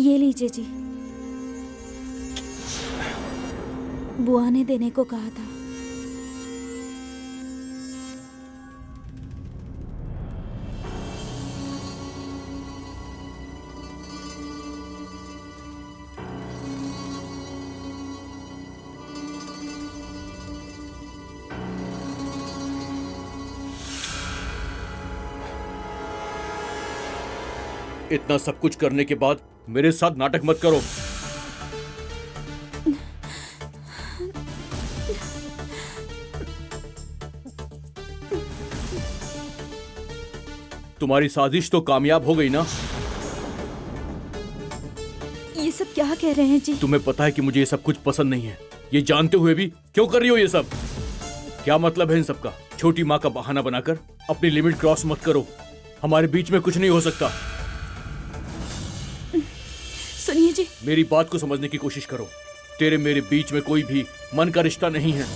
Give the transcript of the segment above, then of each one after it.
ये लीजिए जी, बुआ ने देने को कहा था। इतना सब कुछ करने के बाद मेरे साथ नाटक मत करो। तुम्हारी साजिश तो कामयाब हो गई ना? ये सब क्या कह रहे हैं जी? तुम्हें पता है कि मुझे ये सब कुछ पसंद नहीं है। ये जानते हुए भी क्यों कर रही हो ये सब? क्या मतलब है इन सब का? छोटी माँ का बहाना बनाकर अपनी लिमिट क्रॉस मत करो। हमारे बीच में कुछ नहीं हो सकता। सुनिए जी, मेरी बात को समझने की कोशिश करो। तेरे मेरे बीच में कोई भी मन का रिश्ता नहीं है।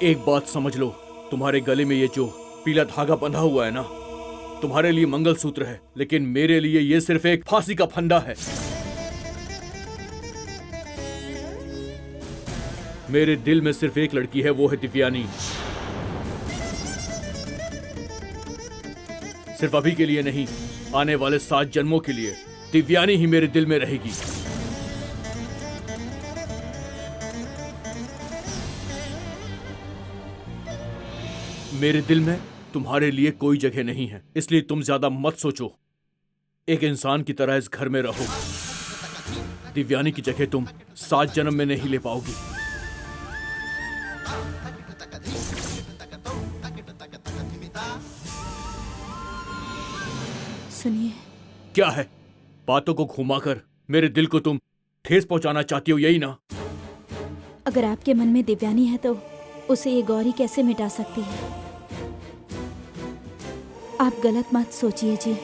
एक बात समझ लो, तुम्हारे गले में ये जो पीला धागा बंधा हुआ है ना, तुम्हारे लिए मंगलसूत्र है, लेकिन मेरे लिए ये सिर्फ एक फांसी का फंदा है। मेरे दिल में सिर्फ एक लड़की है, वो है दिव्यानी। सिर्फ अभी के लिए नहीं, आने वाले 7 जन्मों के लिए दिव्यानी ही मेरे दिल में रहेगी। मेरे दिल में तुम्हारे लिए कोई जगह नहीं है, इसलिए तुम ज्यादा मत सोचो। एक इंसान की तरह इस घर में रहो। दिव्यानी की जगह तुम 7 जन्म में नहीं ले पाओगी। सुनिए। क्या है? बातों को घुमाकर मेरे दिल को तुम ठेस पहुंचाना चाहती हो, यही ना? अगर आपके मन में दिव्यानी है तो उसे ये गौरी कैसे मिटा सकती है? आप गलत मत सोचिए जी।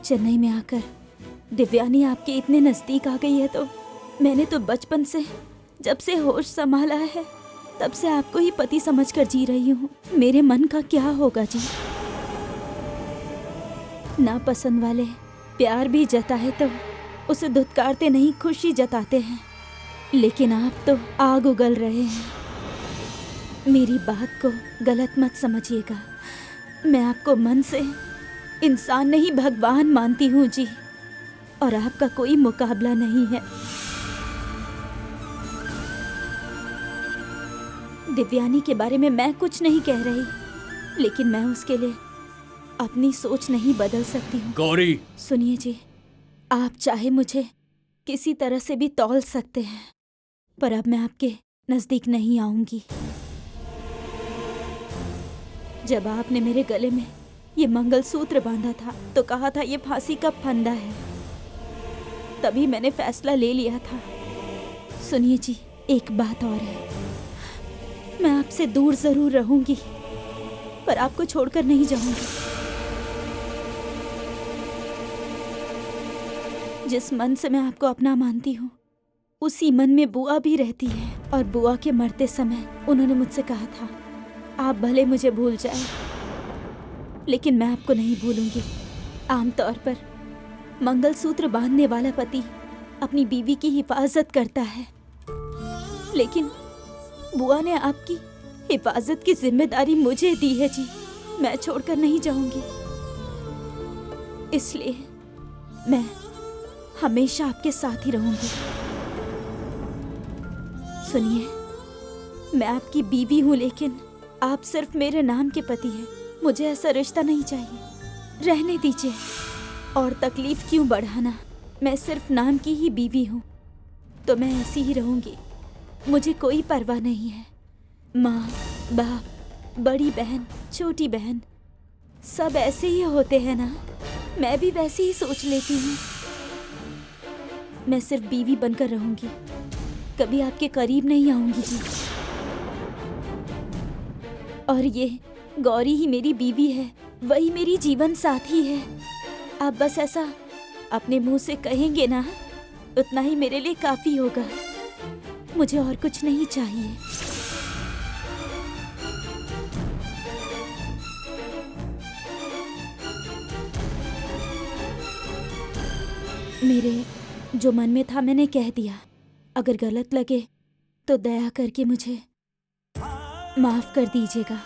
चेन्नई में आकर दिव्यानी आपके इतने नजदीक आ गई है तो मैंने तो बचपन से, जब से होश संभाला है, तब से आपको ही पति समझकर जी रही हूँ। मेरे मन का क्या होगा जी? नापसंद वाले प्यार भी जताए तो उसे धुतकारते नहीं, खुशी जताते हैं। लेकिन आप तो आग उगल रहे हैं। मेरी बात को गलत मत समझिएगा। मैं आपको मन से इंसान नहीं, भगवान मानती हूँ जी, और आपका कोई मुकाबला नहीं है। दिव्यानी के बारे में मैं कुछ नहीं कह रही, लेकिन मैं उसके लिए अपनी सोच नहीं बदल सकती हूँ। गौरी! सुनिए जी, आप चाहे मुझे किसी तरह से भी तौल सकते हैं, पर अब मैं आपके नजदीक नहीं आऊंगी। जब आपने मेरे गले में ये मंगलसूत्र बांधा था तो कहा था ये फांसी का फंदा है, तभी मैंने फैसला ले लिया था। सुनिए जी, एक बात और है। मैं आपसे दूर जरूर रहूंगी, पर आपको छोड़कर नहीं जाऊंगी। जिस मन से मैं आपको अपना मानती हूँ, उसी मन में बुआ भी रहती है, और बुआ के मरते समय उन्होंने मुझसे कहा था, आप भले मुझे भूल जाए, लेकिन मैं आपको नहीं भूलूंगी। आमतौर पर मंगलसूत्र बांधने वाला पति अपनी बीवी की हिफाजत करता है, लेकिन बुआ ने आपकी हिफाजत की जिम्मेदारी मुझे दी है जी। मैं छोड़कर नहीं जाऊंगी, इसलिए मैं हमेशा आपके साथ ही रहूंगी। सुनिए, मैं आपकी बीवी हूं, लेकिन आप सिर्फ मेरे नाम के पति हैं। मुझे ऐसा रिश्ता नहीं चाहिए। रहने दीजिए, और तकलीफ क्यों बढ़ाना? मैं सिर्फ नाम की ही बीवी हूं, तो मैं ऐसी ही रहूंगी। मुझे कोई परवाह नहीं है। माँ, बाप, बड़ी बहन, छोटी बहन, सब ऐसे ही होते हैं ना। मैं भी वैसे ही सोच लेती हूँ। मैं सिर्फ बीवी बनकर रहूंगी, कभी आपके करीब नहीं आऊंगी जी। और ये गौरी ही मेरी बीवी है, वही मेरी जीवन साथी है। आप बस ऐसा अपने मुंह से कहेंगे ना, उतना ही मेरे लिए काफी होगा। मुझे और कुछ नहीं चाहिए। मेरे जो मन में था मैंने कह दिया। अगर गलत लगे तो दया करके मुझे माफ कर दीजिएगा।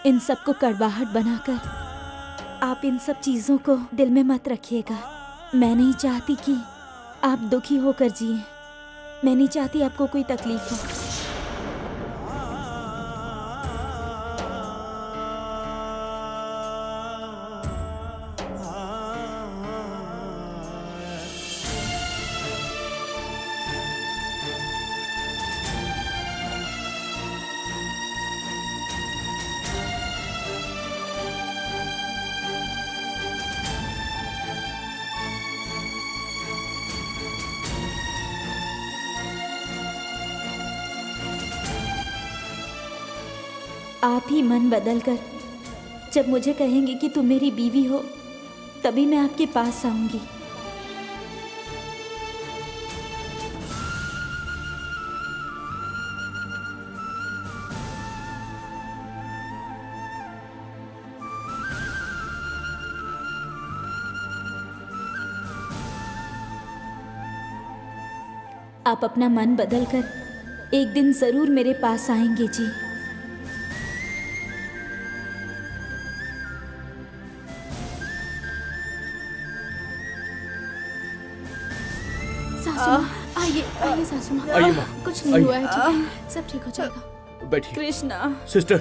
इन सब को कड़वाहट बनाकर आप इन सब चीजों को दिल में मत रखिएगा। मैं नहीं चाहती कि आप दुखी होकर जिए। मैं नहीं चाहती आपको कोई तकलीफ हो। आप ही मन बदल कर जब मुझे कहेंगे कि तुम मेरी बीवी हो, तभी मैं आपके पास आऊंगी। आप अपना मन बदल कर एक दिन जरूर मेरे पास आएंगे जी। सासू माँ, आइए आइए सासू माँ। आइए माँ, कुछ नहीं आइए। हुआ है, ठीक है, सब ठीक हो जाएगा। बैठिए। कृष्णा, सिस्टर,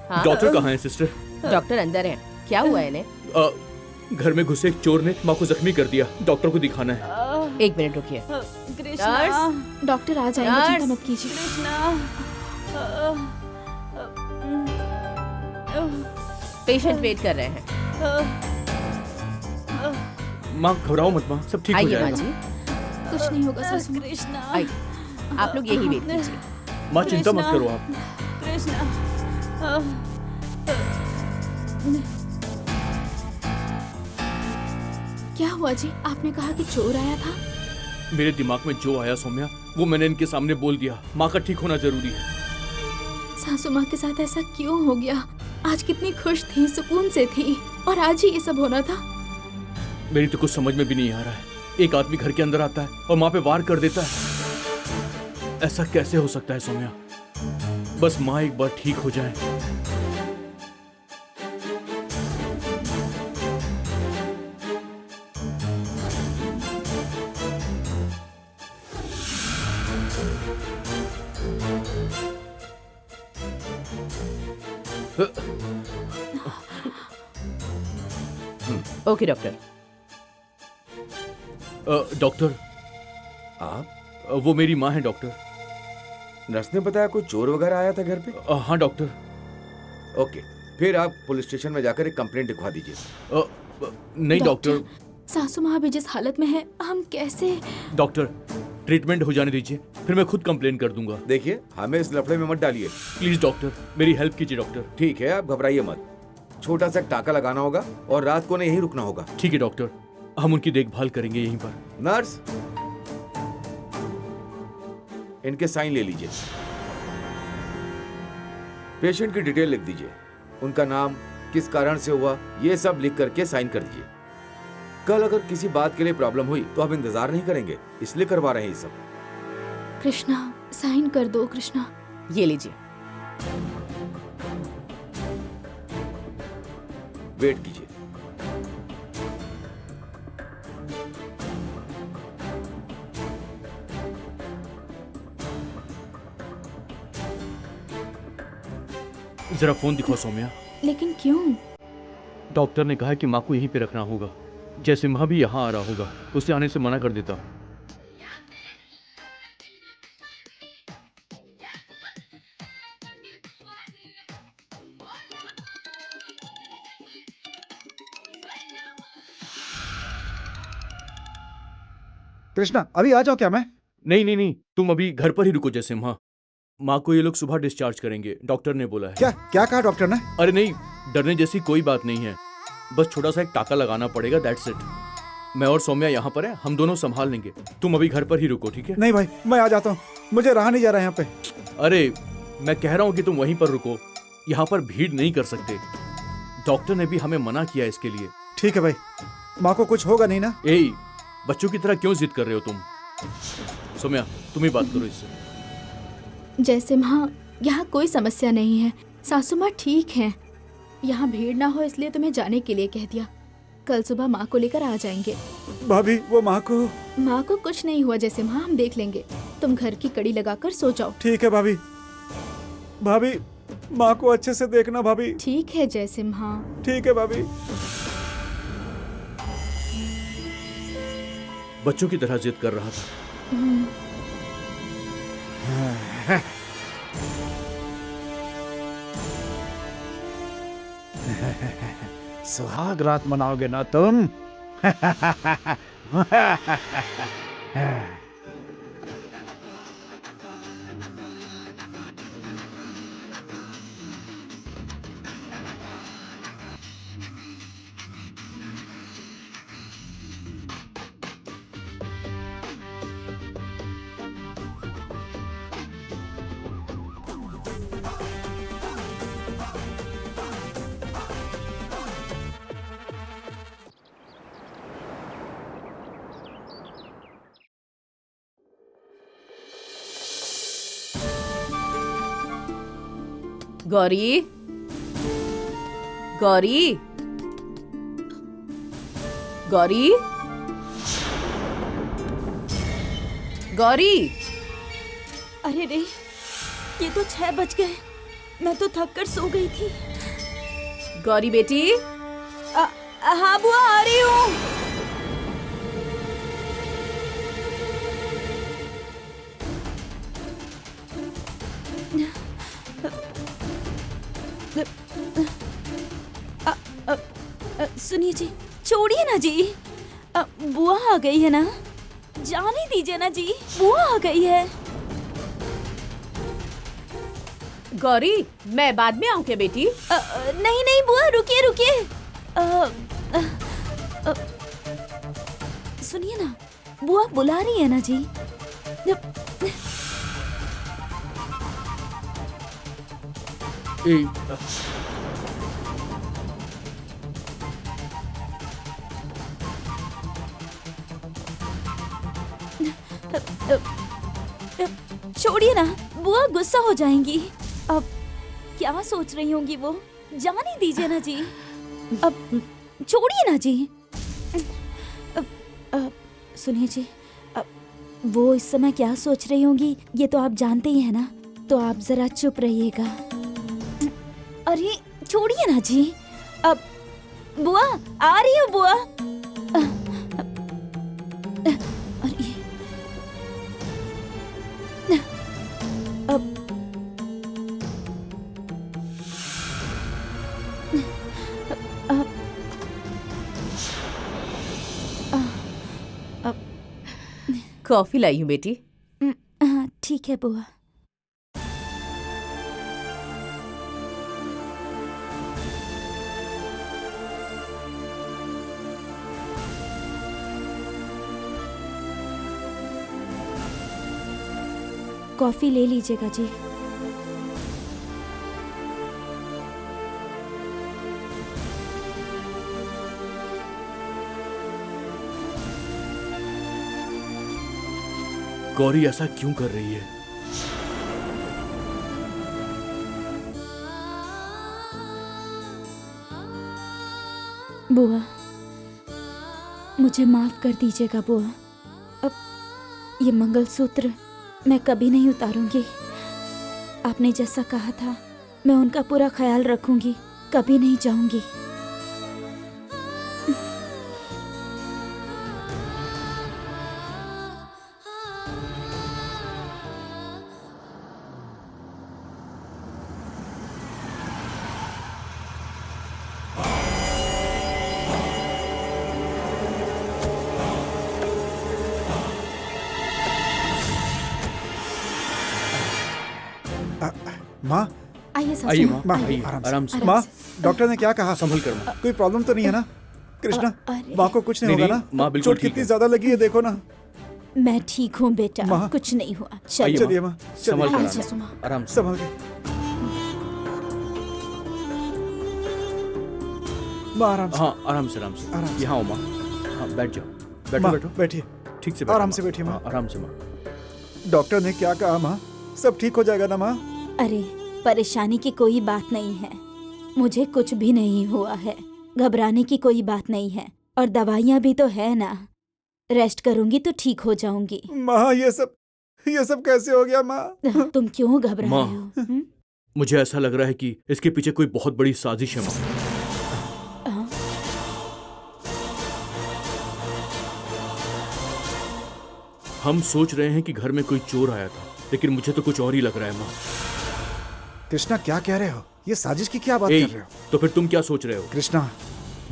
हाँ? डॉक्टर कहाँ हैं सिस्टर? डॉक्टर अंदर हैं। क्या हुआ है इन्हें? घर में घुसे एक चोर ने माँ को जख्मी कर दिया। डॉक्टर को दिखाना है। एक मिनट रुकिए। कृष्णा, डॉक्टर आ जाएंगे, नर्स। चिंता मत कीजिए। पेशेंट वेट कर रहे हैं। माँ घबराओ मत माँ, सब ठीक हो आइए माँ जाएगा। जी, कुछ नहीं होगा सासू माँ। कृष्णा, आइए। आप लोग यही वेट कीजिए। माँ चिंता मत करो आप। कृष्णा, क्या हुआ जी? आपने कहा कि चोर आया था। मेरे दिमाग में जो आया सौम्या, वो मैंने इनके सामने बोल दिया। माँ का ठीक होना जरूरी है। सासू माँ के साथ ऐसा क्यों हो गया? आज कितनी खुश थी, सुकून से थी, और आज ही ये सब होना था। मेरी तो कुछ समझ में भी नहीं आ रहा है। एक आदमी घर के अंदर आता है और माँ पे वार कर देता है। ऐसा कैसे हो सकता है सौम्या? बस माँ एक बार ठीक हो जाए। Okay doctor. डॉक्टर, आप? वो मेरी माँ है डॉक्टर। नर्स ने बताया कोई चोर वगैरह आया था घर पे? हाँ डॉक्टर। ओके, फिर आप पुलिस स्टेशन में जाकर एक कंप्लेंट लिखवा दीजिए। नहीं डॉक्टर। सासू माँ अभी जिस हालत में है, हम कैसे? डॉक्टर, ट्रीटमेंट हो जाने दीजिए, फिर मैं खुद कंप्लेन कर दूंगा। देखिए, हमें इस लफड़े में मत डालिए। प्लीज डॉक्टर, मेरी हेल्प कीजिए डॉक्टर। ठीक है, आप घबराइए मत। छोटा सा टाका लगाना होगा और रात को नहीं यहीं रुकना होगा। ठीक है डॉक्टर, हम उनकी देखभाल करेंगे यहीं पर। नर्स, इनके साइन ले लीजिए। पेशेंट की डिटेल लिख दीजिए। उनका नाम, किस कारण से हुआ, ये सब लिख करके साइन कर दीजिए। कल अगर किसी बात के लिए प्रॉब्लम हुई तो हम इंतजार नहीं करेंगे, इसलिए करवा रहे हैं ये सब। कृष्णा, साइन कर दो कृष्णा। ये लीजिए। वेट कीजिए। जरा फोन दिखाओ सौम्या। लेकिन क्यों? डॉक्टर ने कहा है कि माँ को यहीं पे रखना होगा। जैसे माँ भी यहाँ आ रहा होगा, उसे आने से मना कर देता। कृष्णा, अभी आ जाओ क्या मैं? नहीं नहीं नहीं, तुम अभी घर पर ही रुको। जैसे माँ को ये लोग सुबह डिस्चार्ज करेंगे, डॉक्टर ने बोला है। क्या क्या कहा डॉक्टर ने? अरे नहीं, डरने जैसी कोई बात नहीं है। बस छोटा सा एक टाका लगाना पड़ेगा, दैट्स इट। मैं और सौम्या यहाँ पर है, हम दोनों संभाल लेंगे। तुम अभी घर पर ही रुको, ठीक है? नहीं भाई, मैं आ जाता हूँ, मुझे रहा नहीं जा रहा यहाँ पे। अरे मैं कह रहा हूँ कि तुम वहीं पर रुको, यहाँ पर भीड़ नहीं कर सकते। डॉक्टर ने भी हमें मना किया इसके लिए। ठीक है भाई, माँ को कुछ होगा नहीं ना? ए, बच्चों की तरह क्यों जिद कर रहे हो तुम? सौम्या, तुम ही बात करो इससे। जैसे माँ, यहाँ कोई समस्या नहीं है। सासू माँ ठीक हैं। यहाँ भीड़ ना हो इसलिए तुम्हें जाने के लिए कह दिया। कल सुबह माँ को लेकर आ जाएंगे। भाभी वो माँ को। माँ को कुछ नहीं हुआ जैसे माँ, हम देख लेंगे। तुम घर की कड़ी लगाकर सो जाओ। ठीक है भाभी। भाभी माँ को अच्छे से देखना भाभी। ठीक है जैसे माँ। ठीक है भाभी। बच्चों की तरह जिद कर रहा था। सुहाग रात मनाओगे ना तुम? गौरी, गौरी, गौरी, गौरी। अरे रे, ये तो 6 बज गए। मैं तो थक कर सो गई थी। गौरी बेटी, हाँ बुआ, आ रही हूँ। सुनिए जी, छोड़िए ना जी। बुआ आ गई है ना, जाने दीजिए ना जी। बुआ आ गई है। गौरी, मैं बाद में आऊं क्या बेटी? नहीं नहीं बुआ, रुकिए रुकिए। सुनिए ना, बुआ बुला रही है ना जी। छोड़िए ना, बुआ गुस्सा हो जाएंगी। अब क्या सोच रही होंगी वो, जाने दीजिए ना जी। अब छोड़िए ना जी। सुनिए जी, वो इस समय क्या सोच रही होंगी ये तो आप जानते ही हैं ना, तो आप जरा चुप रहिएगा। अरे छोड़िए ना जी। अब बुआ आ रही हो बुआ। अरे अब कॉफी लाई हूँ बेटी। हाँ ठीक है बुआ। कॉफी ले लीजिएगा जी। गौरी ऐसा क्यों कर रही है? बुआ मुझे माफ कर दीजिएगा बुआ। अब ये मंगलसूत्र मैं कभी नहीं उतारूंगी। आपने जैसा कहा था मैं उनका पूरा ख्याल रखूंगी, कभी नहीं जाऊंगी। माँ, आइए सासू आइए माँ, माँ, माँ, आइए आराम से। आराम से। माँ, डॉक्टर ने क्या कहा? संभल कर माँ। कोई प्रॉब्लम तो नहीं है ना कृष्णा? अरे। माँ को कुछ नहीं नहीं, होगा नहीं, माँ ना? बिल्कुल चोट ठीक कितनी है। ज्यादा लगी है देखो ना। मैं ठीक हूँ बेटा, माँ। कुछ नहीं हुआ। आइए चलिए माँ, संभल चलिए कर अच्छा, आराम सुमा। से, आराम से। संभल के। माँ आराम से। हाँ आराम से, आराम से। आराम से। यहाँ आओ माँ। हाँ बैठ जाओ। बैठो माँ, बैठो, बैठिए। ठीक से बैठो, आराम माँ। से बैठिए, माँ। हाँ, आराम से माँ। डॉक्टर ने क्या कहा माँ? सब ठीक हो जाएगा ना माँ? अरे परेशानी की कोई बात नहीं है, मुझे कुछ भी नहीं हुआ है, घबराने की कोई बात नहीं है, और दवाइयाँ भी तो है ना, रेस्ट करूंगी तो ठीक हो जाऊंगी। माँ ये सब कैसे हो गया माँ? तुम क्यों घबरा माँ। रहे हो? हम्म? मुझे ऐसा लग रहा है कि इसके पीछे कोई बहुत बड़ी साजिश है माँ। हाँ? हम सोच रहे हैं कि घर में कोई चोर आया था, लेकिन मुझे तो कुछ और ही लग रहा है माँ। कृष्णा क्या कह रहे हो? ये साजिश की क्या बात ए, कर रहे हो? तो फिर तुम क्या सोच रहे हो? कृष्णा,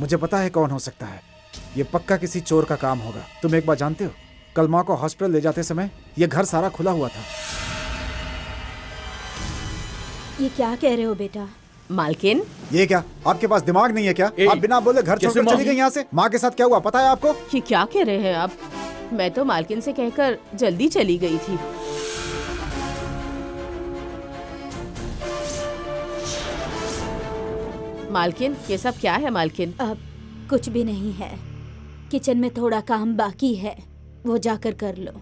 मुझे पता है कौन हो सकता है। ये पक्का किसी चोर का काम होगा। तुम एक बात जानते हो, कल माँ को हॉस्पिटल ले जाते समय ये घर सारा खुला हुआ था। ये क्या कह रहे हो बेटा? मालकिन, ये क्या, आपके पास दिमाग नहीं है क्या? ए, आप बिना बोले घर कैसे छोड़कर माँ? चली गई यहाँ से। माँ के साथ क्या हुआ पता है आपको? ये क्या कह रहे हैं आप? मैं तो मालकिन से कहकर जल्दी चली गई थी। मालकिन, ये सब क्या है मालकिन? अब कुछ भी नहीं है, किचन में थोड़ा काम बाकी है, वो जाकर कर लो।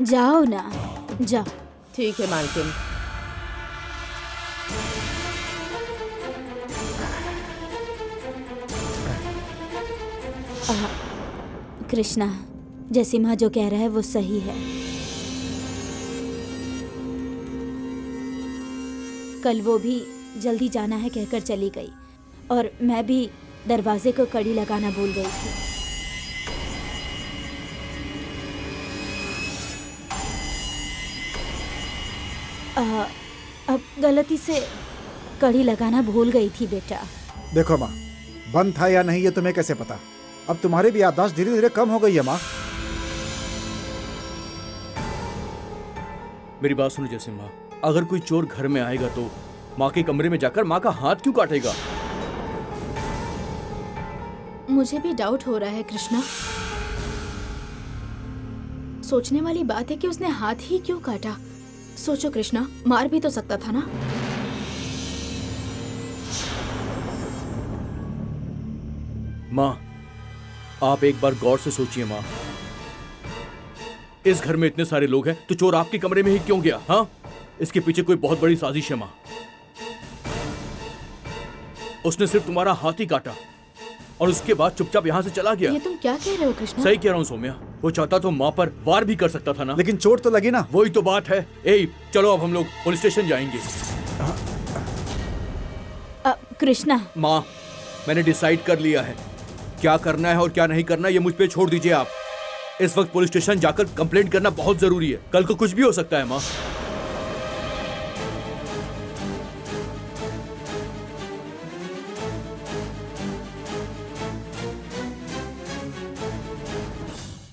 जाओ ना, जाओ। ठीक है मालकिन। कृष्णा, जैसीमा जो कह रहा है वो सही है। कल वो भी जल्दी जाना है कहकर चली गई, और मैं भी दरवाजे को कड़ी लगाना भूल गई थी। अब गलती से कड़ी लगाना भूल गई थी बेटा। देखो माँ, बंद था या नहीं ये तुम्हें कैसे पता? अब तुम्हारी भी याददाश्त धीरे धीरे कम हो गई है माँ। मेरी बात सुनो जैसे माँ, अगर कोई चोर घर में आएगा तो माँ के कमरे में जाकर माँ का हाथ क्यों काटेगा? मुझे भी डाउट हो रहा है कृष्णा। सोचने वाली बात है कि उसने हाथ ही क्यों काटा। सोचो कृष्णा, मार भी तो सकता था ना। माँ, आप एक बार गौर से सोचिए माँ, इस घर में इतने सारे लोग हैं तो चोर आपके कमरे में ही क्यों गया? हाँ, इसके पीछे कोई बहुत बड़ी साजिश है माँ। उसने सिर्फ तुम्हारा हाथ ही काटा और उसके बाद चुपचाप यहाँ से चला गया। ये तुम क्या कह रहे हो कृष्णा? सही कह रहा हूँ सौम्या, वो चाहता तो माँ पर वार भी कर सकता था ना। लेकिन चोट तो लगी ना। वही तो बात है। ए, चलो अब हम लोग पुलिस स्टेशन जाएंगे। कृष्णा, माँ, मैंने डिसाइड कर लिया है क्या करना है और क्या नहीं करना, ये मुझ पे छोड़ दीजिए आप। इस वक्त पुलिस स्टेशन जाकर कंप्लेंट करना बहुत जरूरी है, कल को कुछ भी हो सकता है माँ।